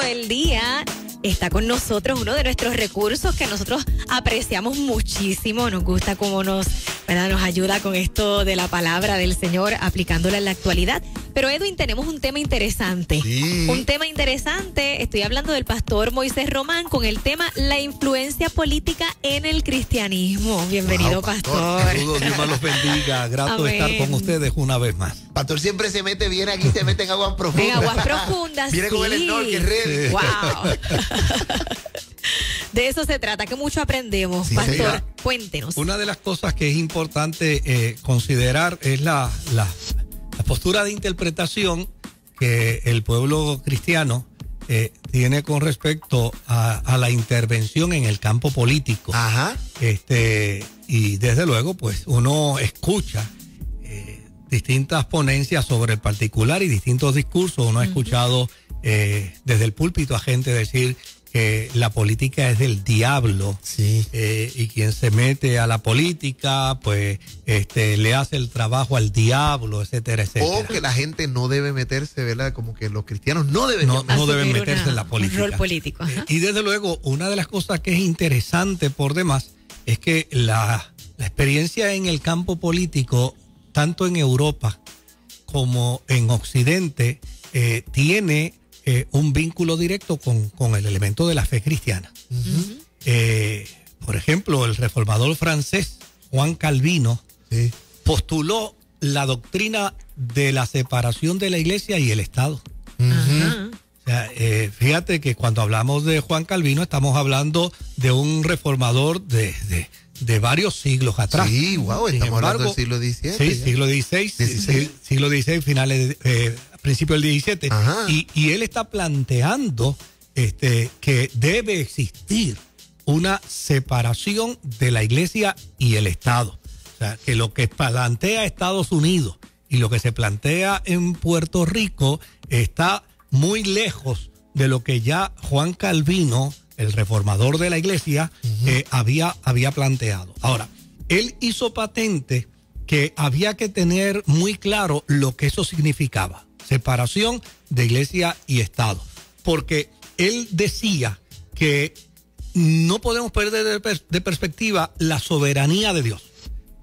del día está con nosotros uno de nuestros recursos que nosotros apreciamos muchísimo. Nos gusta cómo nos ayuda con esto de la palabra del Señor, aplicándola en la actualidad. Pero Edwin, tenemos un tema interesante. Sí. Un tema interesante. Estoy hablando del pastor Moisés Román con el tema la influencia política en el cristianismo. Bienvenido, pastor. Saludos, Dios me los bendiga. Grato de estar con ustedes una vez más. Pastor siempre se mete bien aquí, se mete en aguas profundas. En aguas profundas, Viene con el snorkel ready. Wow. De eso se trata, que mucho aprendemos. Sí, pastor, señora. cuéntenos. Una de las cosas que es importante considerar es la postura de interpretación que el pueblo cristiano tiene con respecto a la intervención en el campo político. Ajá. Y desde luego, pues uno escucha distintas ponencias sobre el particular y distintos discursos. Uno ha escuchado desde el púlpito a gente decir que la política es del diablo. Sí. Y quien se mete a la política, pues le hace el trabajo al diablo, etcétera, etcétera. O que la gente no debe meterse, ¿verdad? Como que los cristianos no deben no deben meterse en la política. Un rol político. Ajá. Y desde luego, una de las cosas que es interesante por demás es que la experiencia en el campo político, tanto en Europa como en Occidente, tiene un vínculo directo con el elemento de la fe cristiana. Por ejemplo, el reformador francés Juan Calvino postuló la doctrina de la separación de la iglesia y el Estado. Ajá. O sea, fíjate que cuando hablamos de Juan Calvino estamos hablando de un reformador de varios siglos atrás. Sí, wow, Sin estamos hablando embargo, del siglo XVII. Sí, ya. siglo XVI, siglo XVI, finales, principio del XVII. Ajá. Y él está planteando que debe existir una separación de la iglesia y el Estado. O sea, que lo que plantea Estados Unidos y lo que se plantea en Puerto Rico está muy lejos de lo que ya Juan Calvino, el reformador de la iglesia, había planteado. Ahora, él hizo patente que había que tener muy claro lo que eso significaba, separación de iglesia y Estado, porque él decía que no podemos perder de perspectiva la soberanía de Dios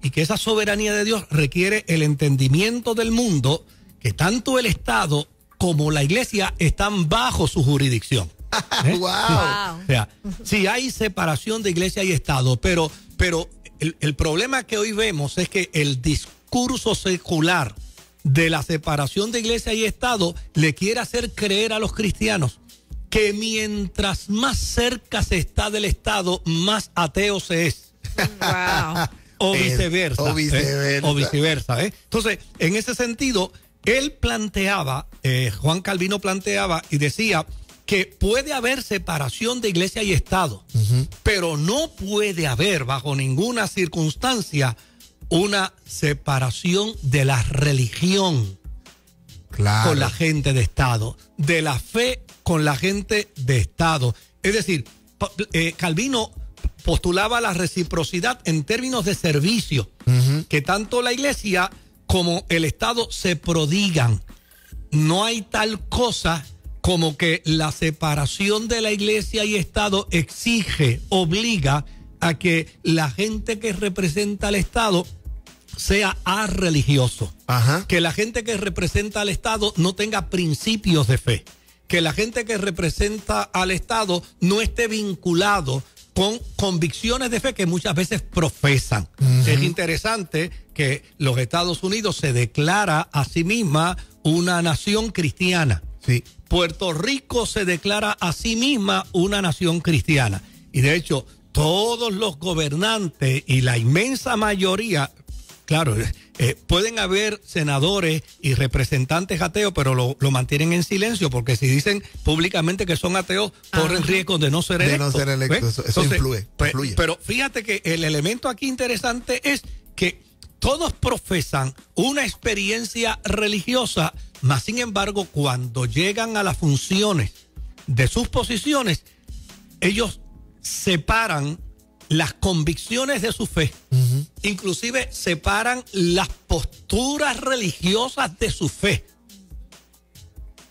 y que esa soberanía de Dios requiere el entendimiento del mundo, que tanto el Estado como la iglesia están bajo su jurisdicción. Wow. O sea, sí hay separación de iglesia y Estado, pero el problema que hoy vemos es que el discurso secular de la separación de iglesia y Estado le quiere hacer creer a los cristianos que mientras más cerca se está del Estado, más ateo se es. Wow. O viceversa. O viceversa. O viceversa. Entonces, en ese sentido, él planteaba, Juan Calvino planteaba y decía que puede haber separación de iglesia y Estado, pero no puede haber bajo ninguna circunstancia una separación de la religión Claro. con la gente de Estado, de la fe con la gente de Estado. Es decir, Calvino postulaba la reciprocidad en términos de servicio, que tanto la iglesia como el Estado se prodigan. No hay tal cosa como que la separación de la iglesia y Estado exige, obliga a que la gente que representa al Estado sea arreligioso. Ajá. Que la gente que representa al Estado no tenga principios de fe. Que la gente que representa al Estado no esté vinculado con convicciones de fe que muchas veces profesan. Es interesante que los Estados Unidos se declara a sí misma una nación cristiana. Sí. Puerto Rico se declara a sí misma una nación cristiana. Y de hecho, todos los gobernantes y la inmensa mayoría, claro, pueden haber senadores y representantes ateos, pero lo mantienen en silencio, porque si dicen públicamente que son ateos, corren riesgo de no ser electos. De no ser electos. Eso Entonces, influye. Pero fíjate que el elemento aquí interesante es que todos profesan una experiencia religiosa, mas sin embargo, cuando llegan a las funciones de sus posiciones, ellos separan las convicciones de su fe, inclusive separan las posturas religiosas de su fe.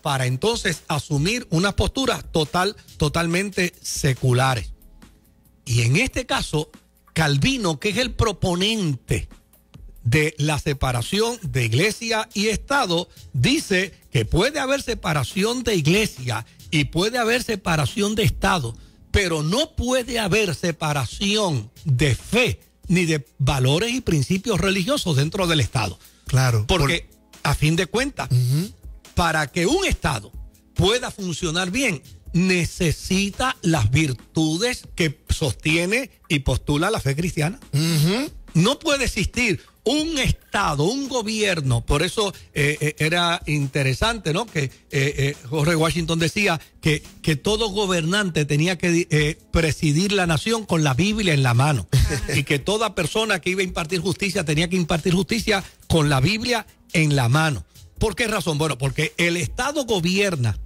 para entonces asumir unas posturas totalmente seculares. Y en este caso, Calvino, que es el proponente de la separación de iglesia y Estado, dice que puede haber separación de iglesia y puede haber separación de Estado, pero no puede haber separación de fe ni de valores y principios religiosos dentro del Estado. Claro. Porque, a fin de cuentas, para que un Estado pueda funcionar bien, necesita las virtudes que sostiene y postula la fe cristiana. No puede existir un Estado, un gobierno. Por eso era interesante, ¿no? Que Jorge Washington decía que todo gobernante tenía que presidir la nación con la Biblia en la mano. Y que toda persona que iba a impartir justicia tenía que impartir justicia con la Biblia en la mano. ¿Por qué razón? Bueno, porque el Estado gobierna,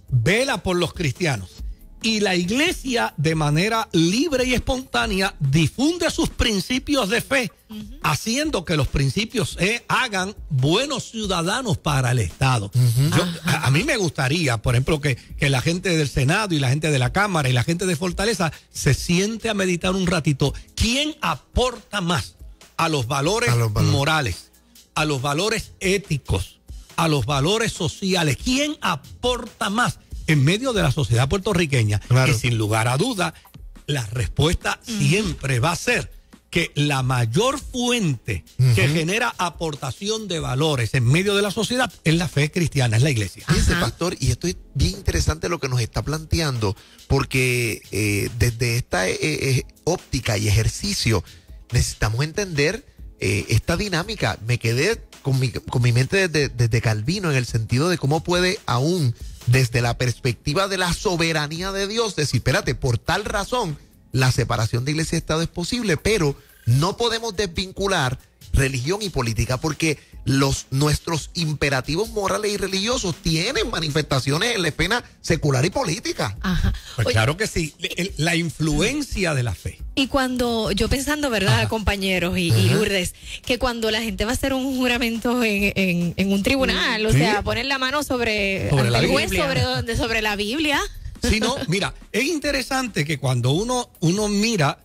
vela por los cristianos, y la iglesia de manera libre y espontánea difunde sus principios de fe, haciendo que los principios hagan buenos ciudadanos para el Estado. A mí me gustaría, por ejemplo, que la gente del Senado y la gente de la Cámara y la gente de Fortaleza se siente a meditar un ratito. ¿Quién aporta más a los valores morales, a los valores éticos, a los valores sociales? ¿Quién aporta más en medio de la sociedad puertorriqueña? Claro. Y sin lugar a duda, la respuesta siempre va a ser que la mayor fuente que genera aportación de valores en medio de la sociedad es la fe cristiana, es la iglesia. Fíjese, pastor, y esto es bien interesante lo que nos está planteando, porque desde esta óptica y ejercicio necesitamos entender esta dinámica. Me quedé con mi mente desde Calvino, en el sentido de cómo puede aún desde la perspectiva de la soberanía de Dios decir, espérate, por tal razón la separación de iglesia y Estado es posible, pero no podemos desvincular religión y política, porque nuestros imperativos morales y religiosos tienen manifestaciones en la esfera secular y política. Pues claro que sí, la influencia de la fe. Y cuando yo pensando, ¿verdad, compañeros y Lourdes, que cuando la gente va a hacer un juramento en un tribunal, o sea, poner la mano sobre el juez, sobre la Biblia. Sí, no, mira, es interesante que cuando uno mira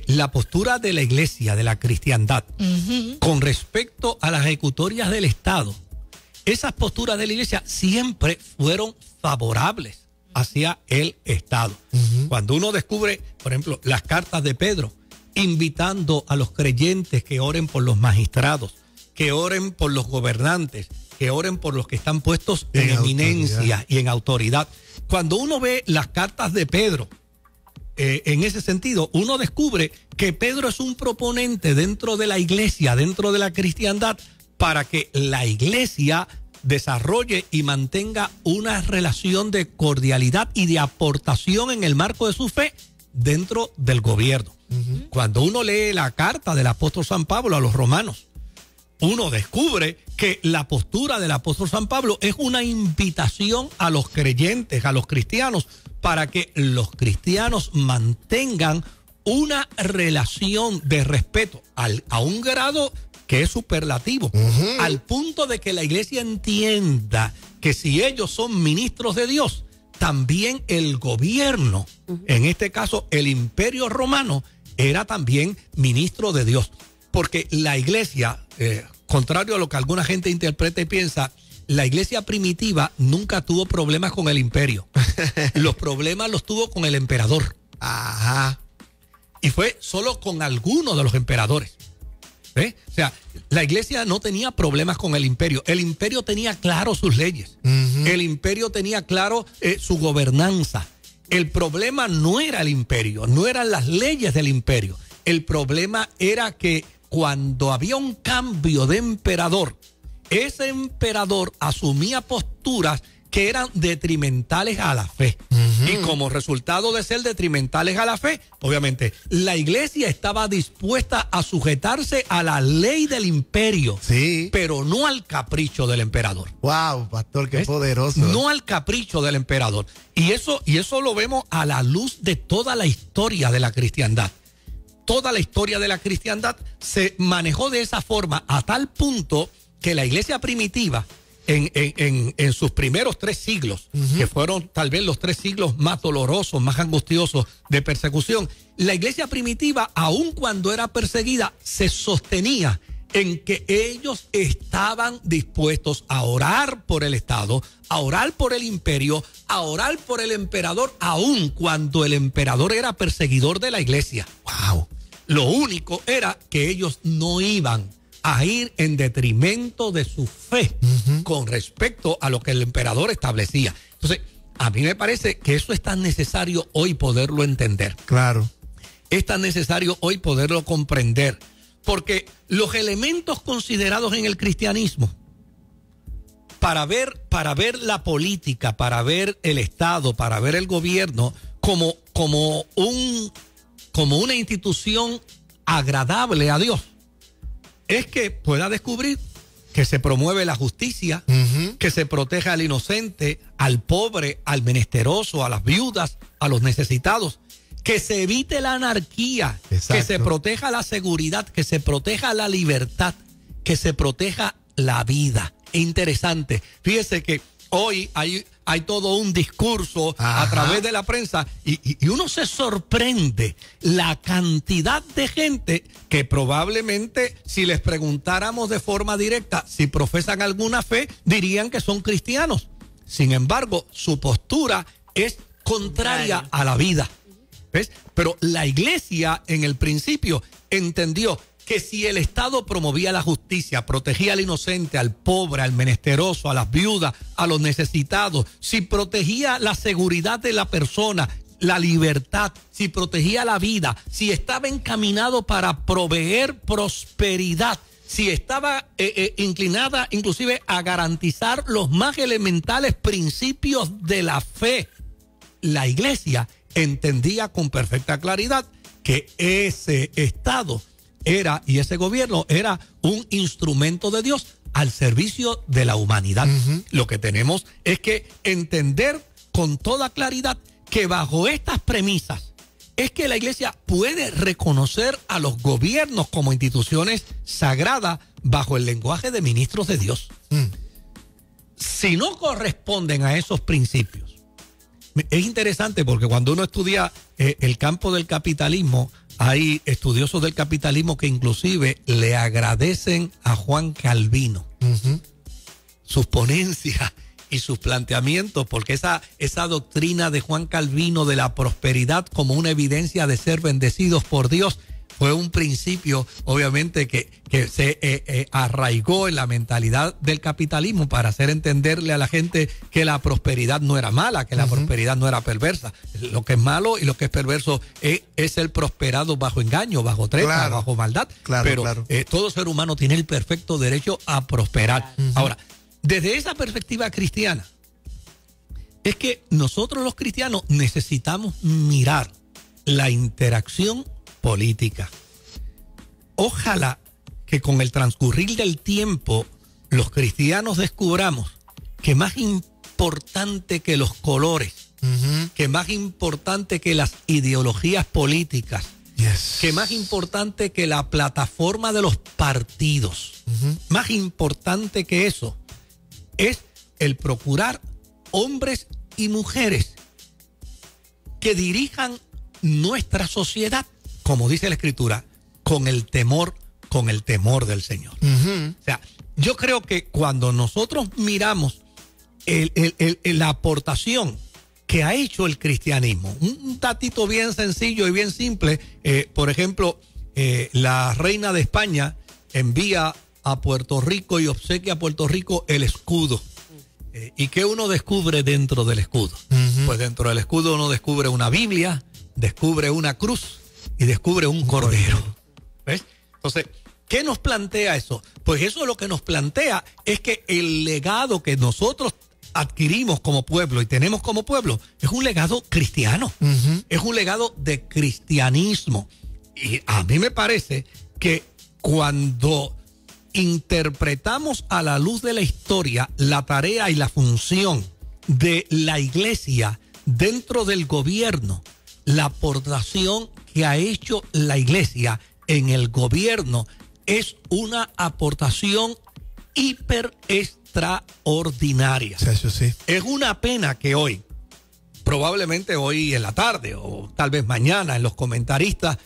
la postura de la iglesia, de la cristiandad, con respecto a las ejecutorias del Estado, esas posturas de la iglesia siempre fueron favorables hacia el Estado. Cuando uno descubre, por ejemplo, las cartas de Pedro, invitando a los creyentes que oren por los magistrados, que oren por los gobernantes, que oren por los que están puestos en eminencia y en autoridad. Cuando uno ve las cartas de Pedro, en ese sentido, uno descubre que Pedro es un proponente dentro de la iglesia, dentro de la cristiandad, para que la iglesia desarrolle y mantenga una relación de cordialidad y de aportación en el marco de su fe dentro del gobierno. Cuando uno lee la carta del apóstol San Pablo a los romanos, uno descubre que la postura del apóstol San Pablo es una invitación a los creyentes, a los cristianos, para que los cristianos mantengan una relación de respeto a un grado que es superlativo, al punto de que la iglesia entienda que si ellos son ministros de Dios, también el gobierno, en este caso el Imperio Romano, era también ministro de Dios. Porque la iglesia, contrario a lo que alguna gente interpreta y piensa, la iglesia primitiva nunca tuvo problemas con el imperio. Los problemas los tuvo con el emperador. Y fue solo con algunos de los emperadores. O sea, la iglesia no tenía problemas con el imperio. El imperio tenía claro sus leyes. El imperio tenía claro su gobernanza. El problema no era el imperio, no eran las leyes del imperio. El problema era que cuando había un cambio de emperador, ese emperador asumía posturas que eran detrimentales a la fe. Y como resultado de ser detrimentales a la fe, obviamente, la iglesia estaba dispuesta a sujetarse a la ley del imperio, pero no al capricho del emperador. Wow, pastor, qué poderoso. No al capricho del emperador. Y eso lo vemos a la luz de toda la historia de la cristiandad. Toda la historia de la cristiandad se manejó de esa forma, a tal punto que la iglesia primitiva en sus primeros 3 siglos, que fueron tal vez los 3 siglos más dolorosos, más angustiosos de persecución, la iglesia primitiva, aun cuando era perseguida, se sostenía en que ellos estaban dispuestos a orar por el Estado, a orar por el imperio, a orar por el emperador, aun cuando el emperador era perseguidor de la iglesia. ¡Wow! Lo único era que ellos no iban a ir en detrimento de su fe con respecto a lo que el emperador establecía. Entonces, a mí me parece que eso es tan necesario hoy poderlo entender. Claro. Es tan necesario hoy poderlo comprender. Porque los elementos considerados en el cristianismo para ver la política, para ver el Estado, para ver el gobierno como una institución agradable a Dios, es que pueda descubrir que se promueve la justicia, que se proteja al inocente, al pobre, al menesteroso, a las viudas, a los necesitados, que se evite la anarquía, que se proteja la seguridad, que se proteja la libertad, que se proteja la vida. Es interesante. Fíjese que hoy hay todo un discurso a través de la prensa y uno se sorprende la cantidad de gente que probablemente si les preguntáramos de forma directa si profesan alguna fe, dirían que son cristianos. Sin embargo, su postura es contraria a la vida. ¿Ves? Pero la iglesia en el principio entendió que si el Estado promovía la justicia, protegía al inocente, al pobre, al menesteroso, a las viudas, a los necesitados, si protegía la seguridad de la persona, la libertad, si protegía la vida, si estaba encaminado para proveer prosperidad, si estaba inclinada inclusive a garantizar los más elementales principios de la fe, la iglesia entendía con perfecta claridad que ese Estado y ese gobierno era un instrumento de Dios al servicio de la humanidad. Lo que tenemos es que entender con toda claridad que bajo estas premisas es que la iglesia puede reconocer a los gobiernos como instituciones sagradas bajo el lenguaje de ministros de Dios. Si no corresponden a esos principios, es interesante porque cuando uno estudia el campo del capitalismo, hay estudiosos del capitalismo que inclusive le agradecen a Juan Calvino sus ponencias y sus planteamientos, porque esa doctrina de Juan Calvino de la prosperidad como una evidencia de ser bendecidos por Dios fue un principio, obviamente, que se arraigó en la mentalidad del capitalismo para hacer entenderle a la gente que la prosperidad no era mala, que la prosperidad no era perversa. Lo que es malo y lo que es perverso es el prosperado bajo engaño, bajo trepa, bajo maldad. Pero todo ser humano tiene el perfecto derecho a prosperar. Ahora, desde esa perspectiva cristiana, es que nosotros los cristianos necesitamos mirar la interacción política. Ojalá que con el transcurrir del tiempo los cristianos descubramos que más importante que los colores, que más importante que las ideologías políticas, que más importante que la plataforma de los partidos, más importante que eso es el procurar hombres y mujeres que dirijan nuestra sociedad, como dice la Escritura, con el temor del Señor. O sea, yo creo que cuando nosotros miramos la aportación que ha hecho el cristianismo, un datito bien sencillo y bien simple, por ejemplo, la reina de España envía a Puerto Rico y obsequia a Puerto Rico el escudo. ¿Y qué uno descubre dentro del escudo? Pues dentro del escudo uno descubre una Biblia, descubre una cruz y descubre un cordero. ¿Ves? Entonces, ¿qué nos plantea eso? Pues eso lo que nos plantea es que el legado que nosotros adquirimos como pueblo y tenemos como pueblo es un legado cristiano, es un legado de cristianismo. Y a mí me parece que cuando interpretamos a la luz de la historia la tarea y la función de la iglesia dentro del gobierno, la aportación que ha hecho la iglesia en el gobierno es una aportación hiper extraordinarias. Eso sí. Es una pena que hoy, probablemente hoy en la tarde o tal vez mañana, en los comentaristas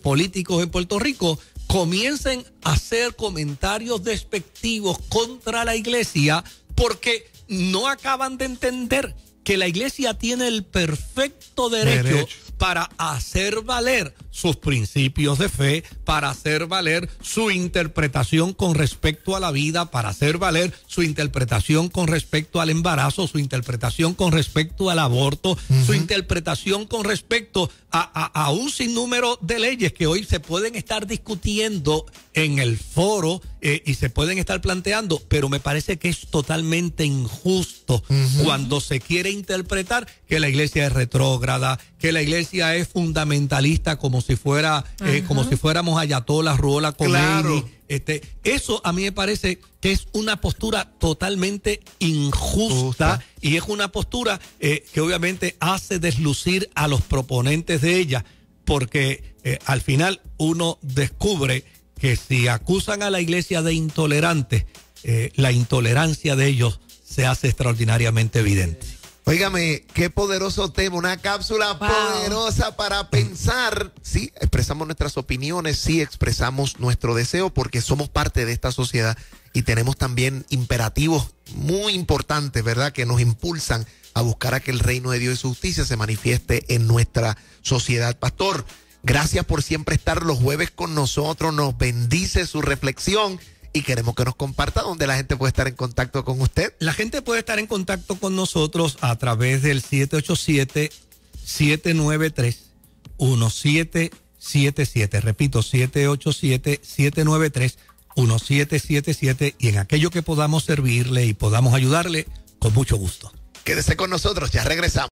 políticos en Puerto Rico comiencen a hacer comentarios despectivos contra la iglesia porque no acaban de entender que la iglesia tiene el perfecto derecho para hacer valer sus principios de fe, para hacer valer su interpretación con respecto a la vida, para hacer valer su interpretación con respecto al embarazo, su interpretación con respecto al aborto, su interpretación con respecto a un sinnúmero de leyes que hoy se pueden estar discutiendo en el foro y se pueden estar planteando, pero me parece que es totalmente injusto cuando se quiere interpretar que la iglesia es retrógrada, que la iglesia es fundamentalista como si fuera como si fuéramos Ayatollah Ruhollah Khomeini. Claro. Eso a mí me parece que es una postura totalmente injusta y es una postura que obviamente hace deslucir a los proponentes de ella, porque al final uno descubre que si acusan a la iglesia de intolerante, la intolerancia de ellos se hace extraordinariamente evidente. Óigame, qué poderoso tema, una cápsula poderosa para pensar. Sí, expresamos nuestras opiniones, sí, expresamos nuestro deseo porque somos parte de esta sociedad y tenemos también imperativos muy importantes, ¿verdad?, que nos impulsan a buscar a que el reino de Dios y su justicia se manifieste en nuestra sociedad. Pastor, gracias por siempre estar los jueves con nosotros, nos bendice su reflexión. Y queremos que nos comparta dónde la gente puede estar en contacto con usted. La gente puede estar en contacto con nosotros a través del 787-793-1777. Repito, 787-793-1777. Y en aquello que podamos servirle y podamos ayudarle, con mucho gusto. Quédese con nosotros, ya regresamos.